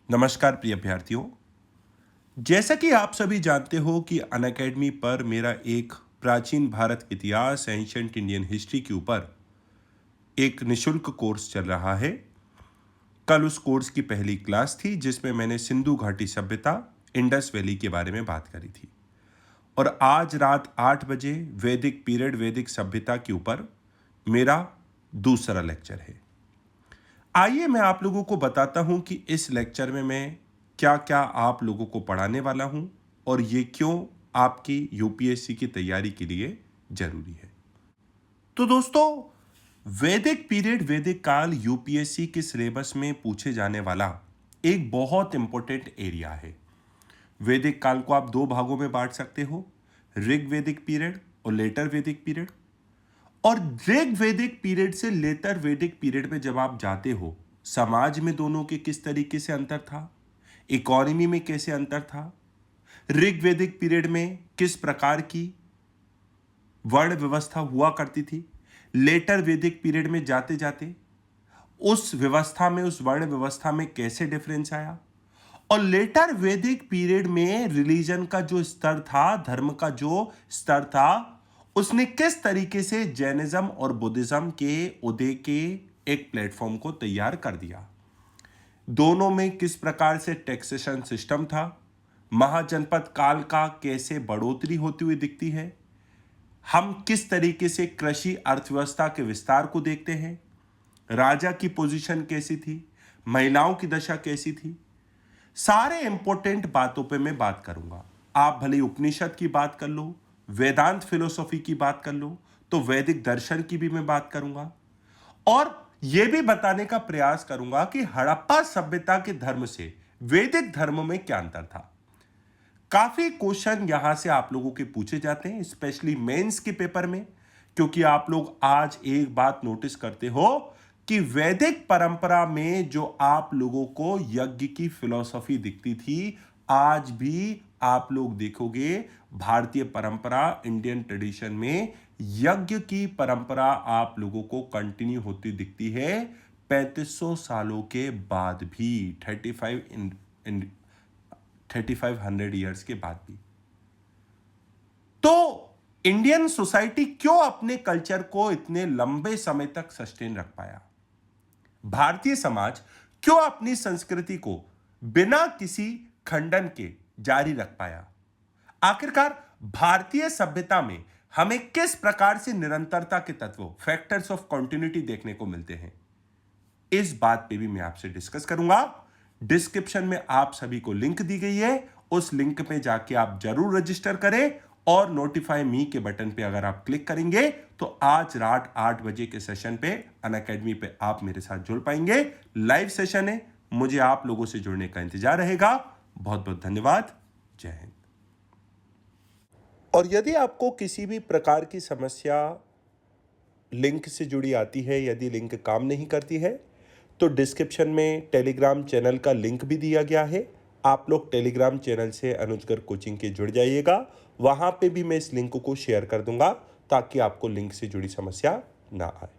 नमस्कार प्रिय अभ्यर्थियों। जैसा कि आप सभी जानते हो कि अनअकैडमी पर मेरा एक प्राचीन भारत इतिहास एंशिएंट इंडियन हिस्ट्री के ऊपर एक निशुल्क कोर्स चल रहा है। कल उस कोर्स की पहली क्लास थी जिसमें मैंने सिंधु घाटी सभ्यता इंडस वैली के बारे में बात करी थी और आज रात 8 बजे वैदिक पीरियड वैदिक सभ्यता के ऊपर मेरा दूसरा लेक्चर है। आइए मैं आप लोगों को बताता हूं कि इस लेक्चर में मैं क्या क्या आप लोगों को पढ़ाने वाला हूं और ये क्यों आपकी यूपीएससी की तैयारी के लिए जरूरी है। तो दोस्तों, वैदिक पीरियड वैदिक काल यूपीएससी के सिलेबस में पूछे जाने वाला एक बहुत इंपॉर्टेंट एरिया है। वैदिक काल को आप दो भागों में बांट सकते हो, ऋग वैदिक पीरियड और लेटर वैदिक पीरियड। और ऋग वैदिक पीरियड से लेटर वैदिक पीरियड में जब आप जाते हो, समाज में दोनों के किस तरीके से अंतर था, इकोनॉमी में कैसे अंतर था, ऋग वैदिक पीरियड में किस प्रकार की वर्ण व्यवस्था हुआ करती थी, लेटर वैदिक पीरियड में जाते जाते उस व्यवस्था में उस वर्ण व्यवस्था में कैसे डिफरेंस आया, और लेटर वैदिक पीरियड में रिलीजन का जो स्तर था, धर्म का जो स्तर था, उसने किस तरीके से जैनिज्म और बुद्धिज्म के उदय के एक प्लेटफॉर्म को तैयार कर दिया। दोनों में किस प्रकार से टैक्सेशन सिस्टम था, महाजनपद काल का कैसे बढ़ोतरी होती हुई दिखती है, हम किस तरीके से कृषि अर्थव्यवस्था के विस्तार को देखते हैं, राजा की पोजीशन कैसी थी, महिलाओं की दशा कैसी थी, सारे इंपॉर्टेंट बातों पे मैं बात करूंगा। आप भले उपनिषद की बात कर लो, वेदांत फिलोसॉफी की बात कर लो, तो वैदिक दर्शन की भी मैं बात करूंगा और यह भी बताने का प्रयास करूंगा कि हड़प्पा सभ्यता के धर्म से वैदिक धर्म में क्या अंतर था। काफी क्वेश्चन यहां से आप लोगों के पूछे जाते हैं, स्पेशली मेंस के पेपर में, क्योंकि आप लोग आज एक बात नोटिस करते हो कि वैदिक परंपरा में जो आप लोगों को यज्ञ की फिलॉसफी दिखती थी, आज भी आप लोग देखोगे भारतीय परंपरा इंडियन ट्रेडिशन में यज्ञ की परंपरा आप लोगों को कंटिन्यू होती दिखती है 3500 सालों के बाद भी, 3500 ईयर्स के बाद भी। तो इंडियन सोसाइटी क्यों अपने कल्चर को इतने लंबे समय तक सस्टेन रख पाया, भारतीय समाज क्यों अपनी संस्कृति को बिना किसी खंडन के जारी रख पाया, आखिरकार भारतीय सभ्यता में हमें किस प्रकार से निरंतरता के तत्व फैक्टर्स ऑफ कंटिन्यूटी देखने को मिलते हैं, इस बात पे भी मैं आपसे डिस्कस करूंगा। डिस्क्रिप्शन में आप सभी को लिंक दी गई है, उस लिंक पे जाके आप जरूर रजिस्टर करें और नोटिफाई मी के बटन पे अगर आप क्लिक करेंगे तो आज रात 8 बजे के सेशन पे अनअकैडमी पे आप मेरे साथ जुड़ पाएंगे। लाइव सेशन है, मुझे आप लोगों से जुड़ने का इंतजार रहेगा। बहुत बहुत धन्यवाद। जय हिंद। और यदि आपको किसी भी प्रकार की समस्या लिंक से जुड़ी आती है, यदि लिंक काम नहीं करती है, तो डिस्क्रिप्शन में टेलीग्राम चैनल का लिंक भी दिया गया है। आप लोग टेलीग्राम चैनल से अनुजगर कोचिंग के जुड़ जाइएगा, वहां पे भी मैं इस लिंक को शेयर कर दूंगा ताकि आपको लिंक से जुड़ी समस्या ना आए।